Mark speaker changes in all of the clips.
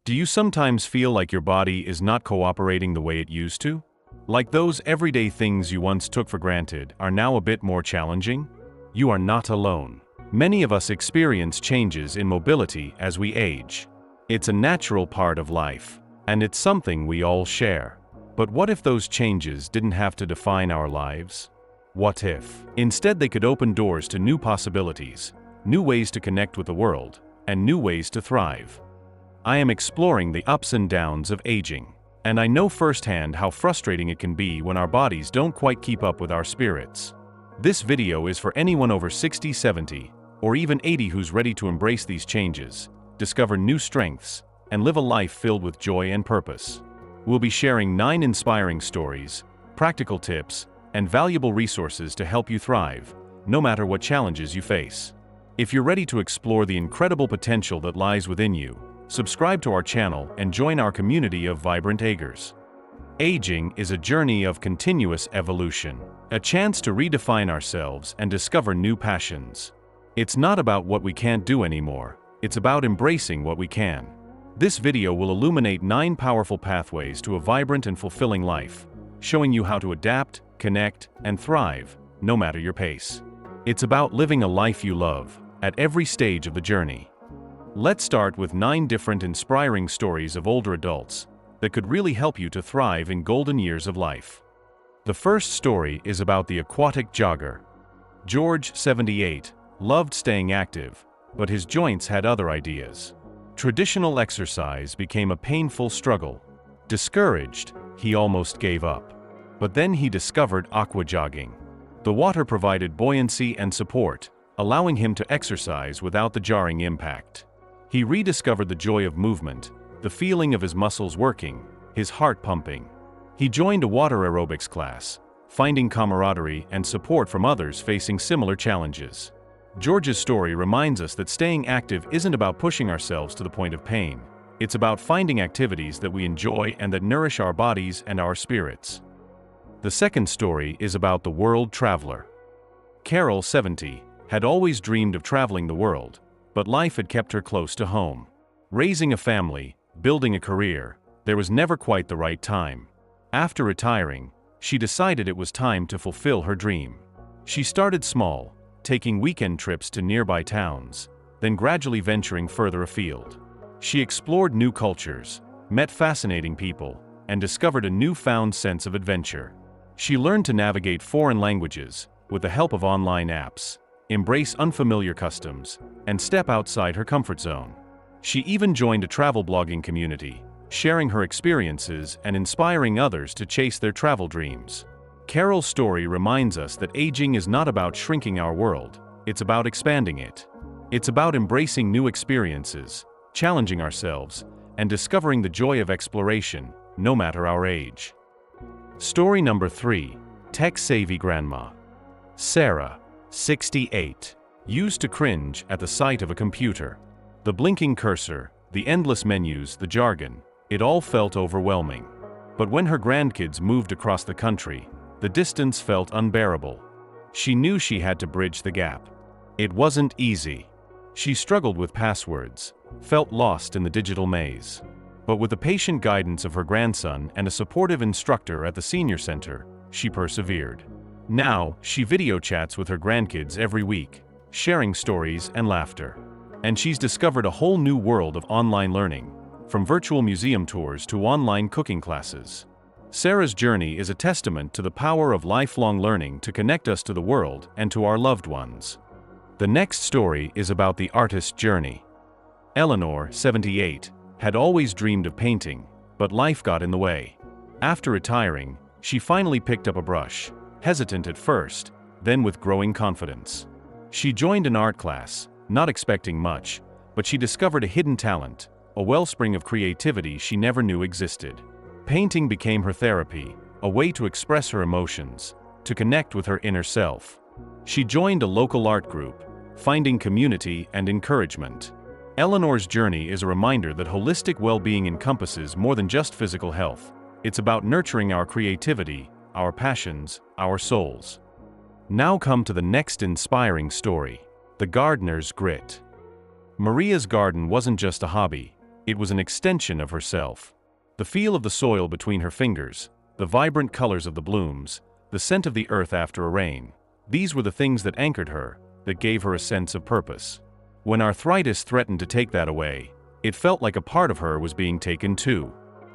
Speaker 1: Do you sometimes feel like your body is not cooperating the way it used to? Like those everyday things you once took for granted are now a bit more challenging? You are not alone. Many of us experience changes in mobility as we age. It's a natural part of life, and it's something we all share. But what if those changes didn't have to define our lives? What if, instead, they could open doors to new possibilities, new ways to connect with the world, and new ways to thrive? I am exploring the ups and downs of aging, and I know firsthand how frustrating it can be when our bodies don't quite keep up with our spirits. This video is for anyone over 60, 70, or even 80 who's ready to embrace these changes, discover new strengths, and live a life filled with joy and purpose. We'll be sharing 9 inspiring stories, practical tips, and valuable resources to help you thrive, no matter what challenges you face. If you're ready to explore the incredible potential that lies within you, subscribe to our channel and join our community of vibrant agers. Aging is a journey of continuous evolution, a chance to redefine ourselves and discover new passions. It's not about what we can't do anymore, it's about embracing what we can. This video will illuminate 9 powerful pathways to a vibrant and fulfilling life, showing you how to adapt, connect, and thrive, no matter your pace. It's about living a life you love, at every stage of the journey. Let's start with 9 different inspiring stories of older adults that could really help you to thrive in golden years of life. The first story is about the aquatic jogger. George, 78, loved staying active, but his joints had other ideas. Traditional exercise became a painful struggle. Discouraged, he almost gave up. But then he discovered aquajogging. The water provided buoyancy and support, allowing him to exercise without the jarring impact. He rediscovered the joy of movement, the feeling of his muscles working, his heart pumping. He joined a water aerobics class, finding camaraderie and support from others facing similar challenges. George's story reminds us that staying active isn't about pushing ourselves to the point of pain. It's about finding activities that we enjoy and that nourish our bodies and our spirits. The second story is about the world traveler. Carol, 70, had always dreamed of traveling the world, but life had kept her close to home. Raising a family, building a career, there was never quite the right time. After retiring, she decided it was time to fulfill her dream. She started small, taking weekend trips to nearby towns, then gradually venturing further afield. She explored new cultures, met fascinating people, and discovered a newfound sense of adventure. She learned to navigate foreign languages with the help of online apps, embrace unfamiliar customs, and step outside her comfort zone. She even joined a travel blogging community, sharing her experiences and inspiring others to chase their travel dreams. Carol's story reminds us that aging is not about shrinking our world, it's about expanding it. It's about embracing new experiences, challenging ourselves, and discovering the joy of exploration, no matter our age. Story number 3, tech-savvy grandma. Sarah, 68, used to cringe at the sight of a computer. The blinking cursor, the endless menus, the jargon, it all felt overwhelming. But when her grandkids moved across the country, the distance felt unbearable. She knew she had to bridge the gap. It wasn't easy. She struggled with passwords, felt lost in the digital maze. But with the patient guidance of her grandson and a supportive instructor at the senior center, she persevered. Now, she video chats with her grandkids every week, sharing stories and laughter. And she's discovered a whole new world of online learning, from virtual museum tours to online cooking classes. Sarah's journey is a testament to the power of lifelong learning to connect us to the world and to our loved ones. The next story is about the artist's journey. Eleanor, 78, had always dreamed of painting, but life got in the way. After retiring, she finally picked up a brush, hesitant at first, then with growing confidence. She joined an art class, not expecting much, but she discovered a hidden talent, a wellspring of creativity she never knew existed. Painting became her therapy, a way to express her emotions, to connect with her inner self. She joined a local art group, finding community and encouragement. Eleanor's journey is a reminder that holistic well-being encompasses more than just physical health. It's about nurturing our creativity, our passions, our souls. Now come to the next inspiring story, the gardener's grit. Maria's garden wasn't just a hobby, It was an extension of herself. The feel of the soil between her fingers, the vibrant colors of the blooms, the scent of the earth after a rain. These were the things that anchored her, that gave her a sense of purpose. When arthritis threatened to take that away, it felt like a part of her was being taken too.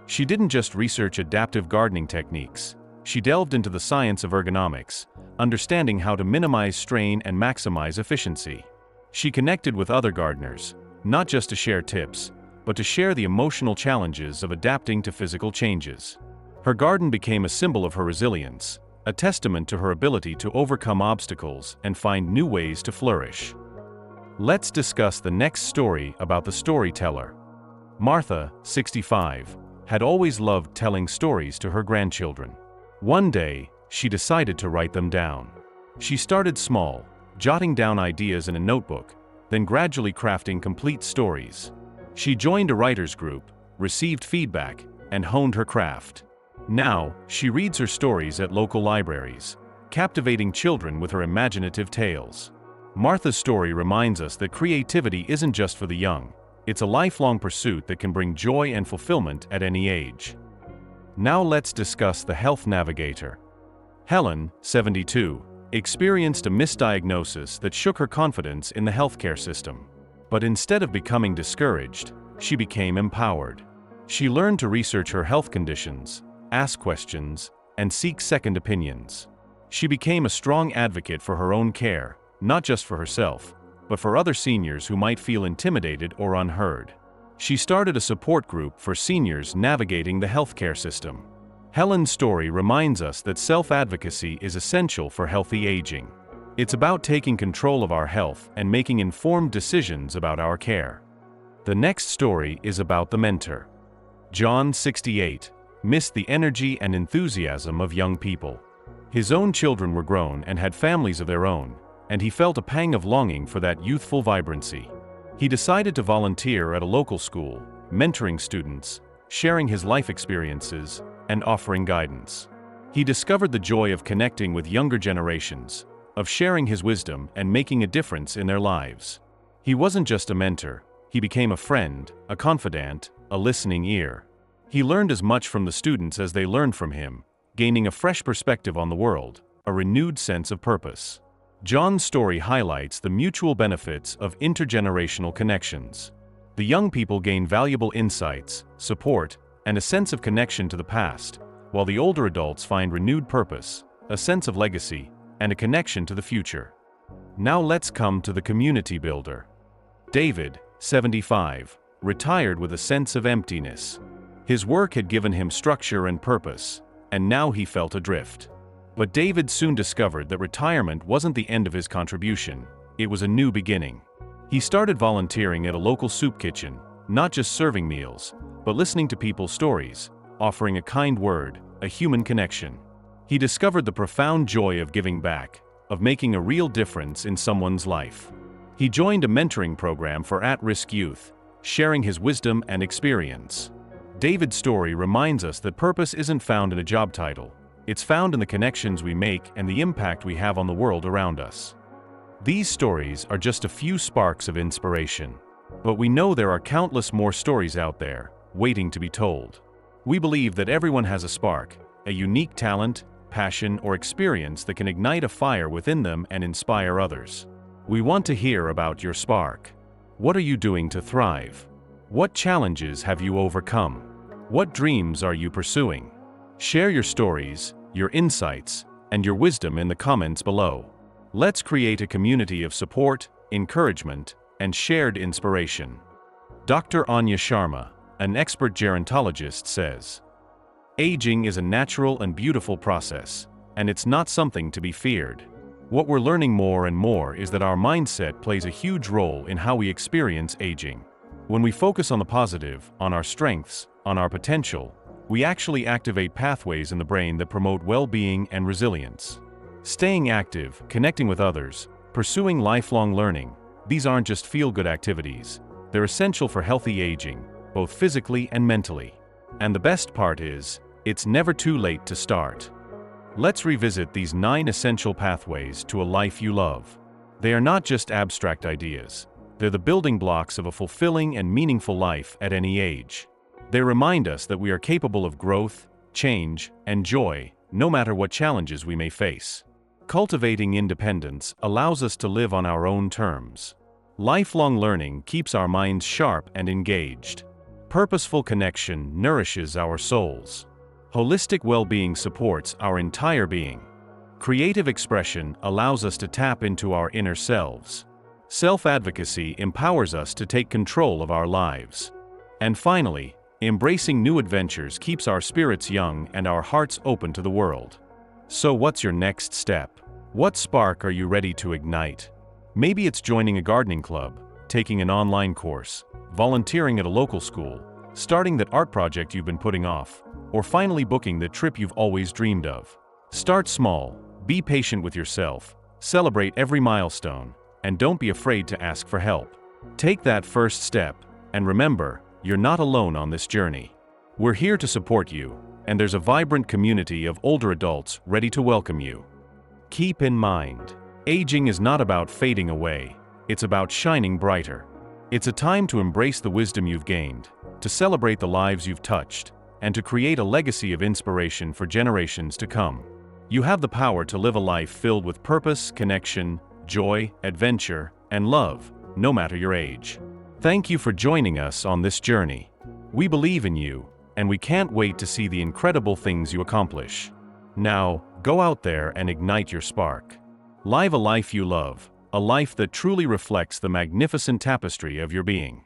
Speaker 1: She didn't just research adaptive gardening techniques. She delved into the science of ergonomics, understanding how to minimize strain and maximize efficiency. She connected with other gardeners, not just to share tips, but to share the emotional challenges of adapting to physical changes. Her garden became a symbol of her resilience, a testament to her ability to overcome obstacles and find new ways to flourish. Let's discuss the next story about the storyteller. Martha, 65, had always loved telling stories to her grandchildren. One day, she decided to write them down. She started small, jotting down ideas in a notebook, then gradually crafting complete stories. She joined a writers' group, received feedback, and honed her craft. Now, she reads her stories at local libraries, captivating children with her imaginative tales. Martha's story reminds us that creativity isn't just for the young. It's a lifelong pursuit that can bring joy and fulfillment at any age. Now let's discuss the health navigator. Helen, 72, experienced a misdiagnosis that shook her confidence in the healthcare system. But instead of becoming discouraged, she became empowered. She learned to research her health conditions, ask questions, and seek second opinions. She became a strong advocate for her own care, not just for herself, but for other seniors who might feel intimidated or unheard. She started a support group for seniors navigating the healthcare system. Helen's story reminds us that self-advocacy is essential for healthy aging. It's about taking control of our health and making informed decisions about our care. The next story is about the mentor. John, 68, missed the energy and enthusiasm of young people. His own children were grown and had families of their own, and he felt a pang of longing for that youthful vibrancy. He decided to volunteer at a local school, mentoring students, sharing his life experiences, and offering guidance. He discovered the joy of connecting with younger generations, of sharing his wisdom and making a difference in their lives. He wasn't just a mentor, he became a friend, a confidant, a listening ear. He learned as much from the students as they learned from him, gaining a fresh perspective on the world, a renewed sense of purpose. John's story highlights the mutual benefits of intergenerational connections. The young people gain valuable insights, support, and a sense of connection to the past, while the older adults find renewed purpose, a sense of legacy, and a connection to the future. Now let's come to the community builder. David, 75, retired with a sense of emptiness. His work had given him structure and purpose, and now he felt adrift. But David soon discovered that retirement wasn't the end of his contribution, it was a new beginning. He started volunteering at a local soup kitchen, not just serving meals, but listening to people's stories, offering a kind word, a human connection. He discovered the profound joy of giving back, of making a real difference in someone's life. He joined a mentoring program for at-risk youth, sharing his wisdom and experience. David's story reminds us that purpose isn't found in a job title. It's found in the connections we make and the impact we have on the world around us. These stories are just a few sparks of inspiration. But we know there are countless more stories out there, waiting to be told. We believe that everyone has a spark, a unique talent, passion, or experience that can ignite a fire within them and inspire others. We want to hear about your spark. What are you doing to thrive? What challenges have you overcome? What dreams are you pursuing? Share your stories, your insights, and your wisdom in the comments below. Let's create a community of support, encouragement, and shared inspiration. Dr. Anya Sharma, an expert gerontologist, says, "Aging is a natural and beautiful process, and it's not something to be feared. What we're learning more and more is that our mindset plays a huge role in how we experience aging. When we focus on the positive, on our strengths, on our potential, we actually activate pathways in the brain that promote well-being and resilience. Staying active, connecting with others, pursuing lifelong learning, these aren't just feel-good activities. They're essential for healthy aging, both physically and mentally. And the best part is, it's never too late to start." Let's revisit these 9 essential pathways to a life you love. They are not just abstract ideas. They're the building blocks of a fulfilling and meaningful life at any age. They remind us that we are capable of growth, change, and joy, no matter what challenges we may face. Cultivating independence allows us to live on our own terms. Lifelong learning keeps our minds sharp and engaged. Purposeful connection nourishes our souls. Holistic well-being supports our entire being. Creative expression allows us to tap into our inner selves. Self-advocacy empowers us to take control of our lives. And finally, embracing new adventures keeps our spirits young and our hearts open to the world. So what's your next step? What spark are you ready to ignite? Maybe it's joining a gardening club, taking an online course, volunteering at a local school, starting that art project you've been putting off, or finally booking the trip you've always dreamed of. Start small, be patient with yourself, celebrate every milestone, and don't be afraid to ask for help. Take that first step, and remember, you're not alone on this journey. We're here to support you, and there's a vibrant community of older adults ready to welcome you. Keep in mind, aging is not about fading away, it's about shining brighter. It's a time to embrace the wisdom you've gained, to celebrate the lives you've touched, and to create a legacy of inspiration for generations to come. You have the power to live a life filled with purpose, connection, joy, adventure, and love, no matter your age. Thank you for joining us on this journey. We believe in you, and we can't wait to see the incredible things you accomplish. Now, go out there and ignite your spark. Live a life you love, a life that truly reflects the magnificent tapestry of your being.